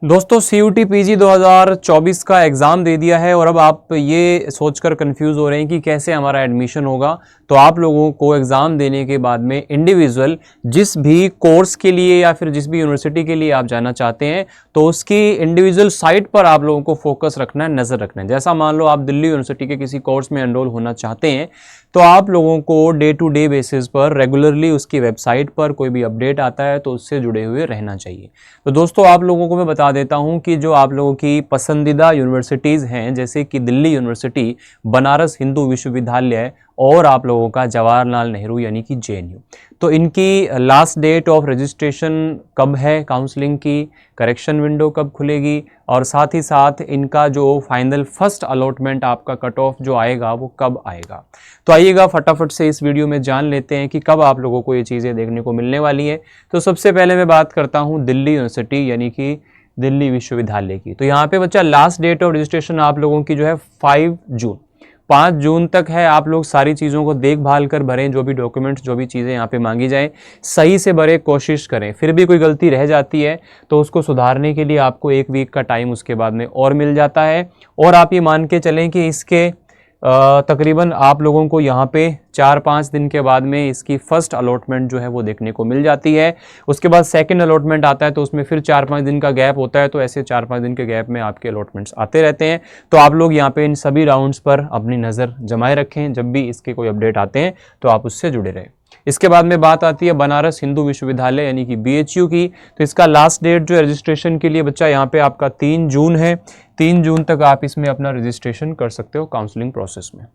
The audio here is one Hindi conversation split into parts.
दोस्तों CUT PG 2024 का एग्ज़ाम दे दिया है और अब आप ये सोचकर कंफ्यूज हो रहे हैं कि कैसे हमारा एडमिशन होगा। तो आप लोगों को एग्ज़ाम देने के बाद में इंडिविजुअल जिस भी कोर्स के लिए या फिर जिस भी यूनिवर्सिटी के लिए आप जाना चाहते हैं तो उसकी इंडिविजुअल साइट पर आप लोगों को फोकस रखना है, नज़र रखना है। जैसा मान लो आप दिल्ली यूनिवर्सिटी के किसी कोर्स में एनरोल होना चाहते हैं तो आप लोगों को डे टू डे बेसिस पर रेगुलरली उसकी वेबसाइट पर कोई भी अपडेट आता है तो उससे जुड़े हुए रहना चाहिए। तो दोस्तों आप लोगों को मैं बता देता हूं कि जो आप लोगों की पसंदीदा यूनिवर्सिटीज़ हैं जैसे कि दिल्ली यूनिवर्सिटी, बनारस हिंदू विश्वविद्यालय और आप लोगों का जवाहरलाल नेहरू यानी कि JNU, तो इनकी लास्ट डेट ऑफ रजिस्ट्रेशन कब है, काउंसलिंग की करेक्शन विंडो कब खुलेगी और साथ ही साथ इनका जो फाइनल फर्स्ट अलॉटमेंट आपका कट ऑफ जो आएगा वो कब आएगा। तो आइएगा फटाफट से इस वीडियो में जान लेते हैं कि कब आप लोगों को ये चीज़ें देखने को मिलने वाली है। तो सबसे पहले मैं बात करता हूँ दिल्ली यूनिवर्सिटी यानी कि दिल्ली विश्वविद्यालय की। तो यहाँ पे बच्चा लास्ट डेट ऑफ रजिस्ट्रेशन आप लोगों की जो है 5 जून तक है। आप लोग सारी चीज़ों को देखभाल कर भरें, जो भी डॉक्यूमेंट्स जो भी चीज़ें यहाँ पे मांगी जाएं सही से भरें, कोशिश करें। फिर भी कोई गलती रह जाती है तो उसको सुधारने के लिए आपको 1 वीक का टाइम उसके बाद में और मिल जाता है। और आप ये मान के चलें कि इसके तकरीबन आप लोगों को यहाँ पे 4-5 दिन के बाद में इसकी फर्स्ट अलॉटमेंट जो है वो देखने को मिल जाती है। उसके बाद सेकंड अलॉटमेंट आता है तो उसमें फिर 4-5 दिन का गैप होता है। तो ऐसे 4-5 दिन के गैप में आपके अलॉटमेंट्स आते रहते हैं। तो आप लोग यहाँ पे इन सभी राउंड्स पर अपनी नज़र जमाए रखें, जब भी इसके कोई अपडेट आते हैं तो आप उससे जुड़े रहें। इसके बाद में बात आती है बनारस हिंदू विश्वविद्यालय यानी कि BHU की। तो इसका लास्ट डेट जो है रजिस्ट्रेशन के लिए बच्चा यहाँ पे आपका 3 जून है। 3 जून तक आप इसमें अपना रजिस्ट्रेशन कर सकते हो काउंसलिंग प्रोसेस में।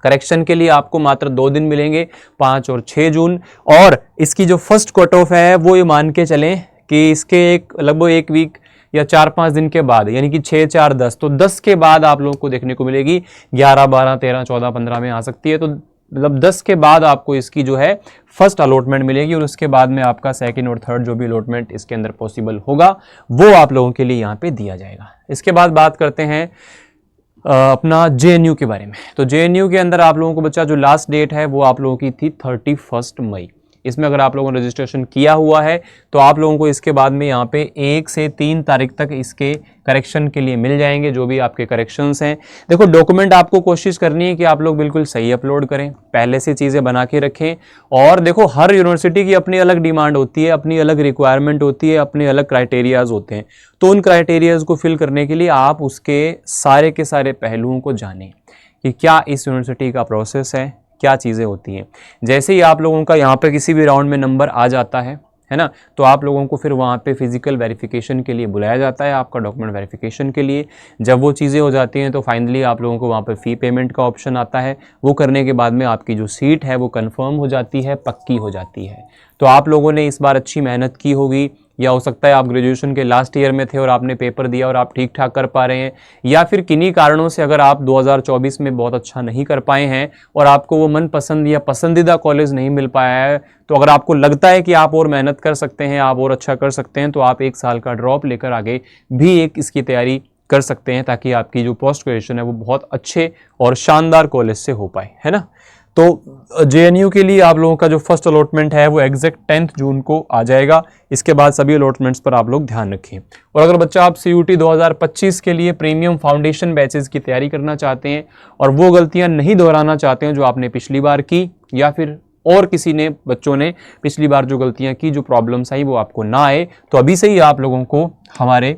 करेक्शन के लिए आपको मात्र 2 दिन मिलेंगे, 5 और 6 जून। और इसकी जो फर्स्ट कट ऑफ है वो ये मान के चलें कि इसके लगभग 1 वीक या 4-5 दिन के बाद यानी कि 6, 4, 10, तो 10 के बाद आप लोगों को देखने को मिलेगी। 11, 12, 13, 14, 15 में आ सकती है। तो मतलब 10 के बाद आपको इसकी जो है फर्स्ट अलॉटमेंट मिलेगी और उसके बाद में आपका सेकंड और थर्ड जो भी अलॉटमेंट इसके अंदर पॉसिबल होगा वो आप लोगों के लिए यहाँ पे दिया जाएगा। इसके बाद बात करते हैं अपना JNU के बारे में। तो JNU के अंदर आप लोगों को बच्चा जो लास्ट डेट है वो आप लोगों की थी 31 मई। इसमें अगर आप लोगों ने रजिस्ट्रेशन किया हुआ है तो आप लोगों को इसके बाद में यहाँ पे 1 से 3 तारीख तक इसके करेक्शन के लिए मिल जाएंगे, जो भी आपके करेक्शंस हैं। देखो डॉक्यूमेंट आपको कोशिश करनी है कि आप लोग बिल्कुल सही अपलोड करें, पहले से चीज़ें बना के रखें। और देखो हर यूनिवर्सिटी की अपनी अलग डिमांड होती है, अपनी अलग रिक्वायरमेंट होती है, अपने अलग क्राइटेरियाज होते हैं। तो उन क्राइटेरियाज को फिल करने के लिए आप उसके सारे के सारे पहलुओं को जानें कि क्या इस यूनिवर्सिटी का प्रोसेस है, क्या चीज़ें होती हैं। जैसे ही आप लोगों का यहाँ पे किसी भी राउंड में नंबर आ जाता है ना, तो आप लोगों को फिर वहाँ पे फिजिकल वेरिफिकेशन के लिए बुलाया जाता है, आपका डॉक्यूमेंट वेरिफिकेशन के लिए। जब वो चीज़ें हो जाती हैं तो फाइनली आप लोगों को वहाँ पे फ़ी पेमेंट का ऑप्शन आता है। वो करने के बाद में आपकी जो सीट है वो कंफर्म हो जाती है, पक्की हो जाती है। तो आप लोगों ने इस बार अच्छी मेहनत की होगी, या हो सकता है आप ग्रेजुएशन के लास्ट ईयर में थे और आपने पेपर दिया और आप ठीक ठाक कर पा रहे हैं, या फिर किन्हीं कारणों से अगर आप 2024 में बहुत अच्छा नहीं कर पाए हैं और आपको वो मनपसंद या पसंदीदा कॉलेज नहीं मिल पाया है, तो अगर आपको लगता है कि आप और मेहनत कर सकते हैं, आप और अच्छा कर सकते हैं, तो आप 1 साल का ड्रॉप लेकर आगे भी इसकी तैयारी कर सकते हैं ताकि आपकी जो पोस्ट ग्रेजुएशन है वो बहुत अच्छे और शानदार कॉलेज से हो पाए, है ना। तो JNU के लिए आप लोगों का जो फर्स्ट अलॉटमेंट है वो एग्जैक्ट 10 जून को आ जाएगा। इसके बाद सभी अलॉटमेंट्स पर आप लोग ध्यान रखें। और अगर बच्चा आप CUT 2025 के लिए प्रीमियम फाउंडेशन बैचेस की तैयारी करना चाहते हैं और वो गलतियां नहीं दोहराना चाहते हैं जो आपने पिछली बार की, या फिर और किसी ने बच्चों ने पिछली बार जो गलतियाँ की, जो प्रॉब्लम्स आई वो आपको ना आए, तो अभी से ही आप लोगों को हमारे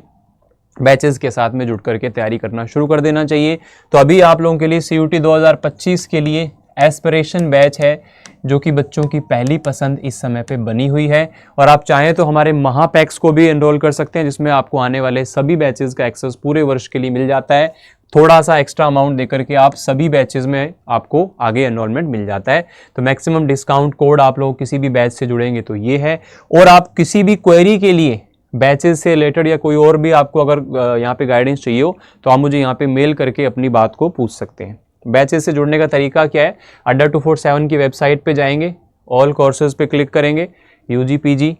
बैचेस के साथ में जुड़ करके तैयारी करना शुरू कर देना चाहिए। तो अभी आप लोगों के लिए CUT 2025 के लिए एस्पिरेशन बैच है जो कि बच्चों की पहली पसंद इस समय पे बनी हुई है। और आप चाहें तो हमारे महापैक्स को भी एनरोल कर सकते हैं जिसमें आपको आने वाले सभी बैचेस का एक्सेस पूरे वर्ष के लिए मिल जाता है। थोड़ा सा एक्स्ट्रा अमाउंट देकर के आप सभी बैचेस में आपको आगे एनरोलमेंट मिल जाता है। तो मैक्सिमम डिस्काउंट कोड आप लोग किसी भी बैच से जुड़ेंगे तो ये है। और आप किसी भी क्वेरी के लिए बैचेस से रिलेटेड या कोई और भी आपको अगर यहाँ पे गाइडेंस चाहिए हो तो आप मुझे यहाँ पे मेल करके अपनी बात को पूछ सकते हैं। बैचेस से जुड़ने का तरीका क्या है, अड्डा 247 की वेबसाइट पे जाएंगे, ऑल कोर्सेज पे क्लिक करेंगे, UG PG,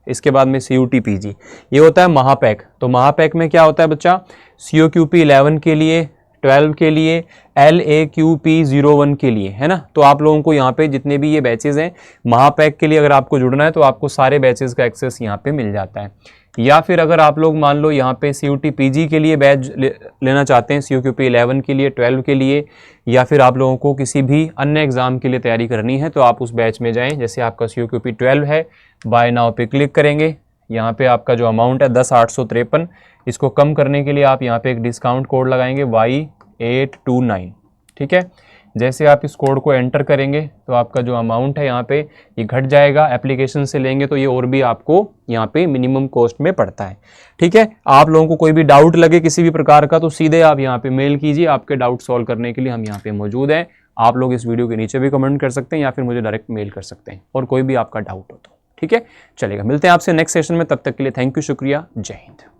इसके बाद में CUT PG, ये होता है महापैक। तो महापैक में क्या होता है बच्चा, COQP 11 के लिए 12 के लिए, LAQP01 के लिए, है ना। तो आप लोगों को यहाँ पे जितने भी ये बैचेज़ हैं महापैक के लिए अगर आपको जुड़ना है तो आपको सारे बैचेज़ का एक्सेस यहाँ पे मिल जाता है। या फिर अगर आप लोग मान लो यहाँ पे CUT PG के लिए बैच लेना चाहते हैं, CUP 11 के लिए, 12 के लिए, या फिर आप लोगों को किसी भी अन्य एग्ज़ाम के लिए तैयारी करनी है तो आप उस बैच में जाएं। जैसे आपका CUP 12 है, बाय नाउ पे क्लिक करेंगे, यहाँ पे आपका जो अमाउंट है 10,853, इसको कम करने के लिए आप यहाँ पे एक डिस्काउंट कोड लगाएंगे Y829, ठीक है। जैसे आप इस कोड को एंटर करेंगे तो आपका जो अमाउंट है यहाँ पे ये घट जाएगा। एप्लीकेशन से लेंगे तो ये और भी आपको यहाँ पे मिनिमम कॉस्ट में पड़ता है, ठीक है। आप लोगों को कोई भी डाउट लगे किसी भी प्रकार का तो सीधे आप यहाँ पे मेल कीजिए, आपके डाउट सॉल्व करने के लिए हम यहाँ पे मौजूद हैं। आप लोग इस वीडियो के नीचे भी कमेंट कर सकते हैं या फिर मुझे डायरेक्ट मेल कर सकते हैं और कोई भी आपका डाउट हो तो, ठीक है। चलेगा, मिलते हैं आपसे नेक्स्ट सेशन में, तब तक के लिए थैंक यू, शुक्रिया, जय हिंद।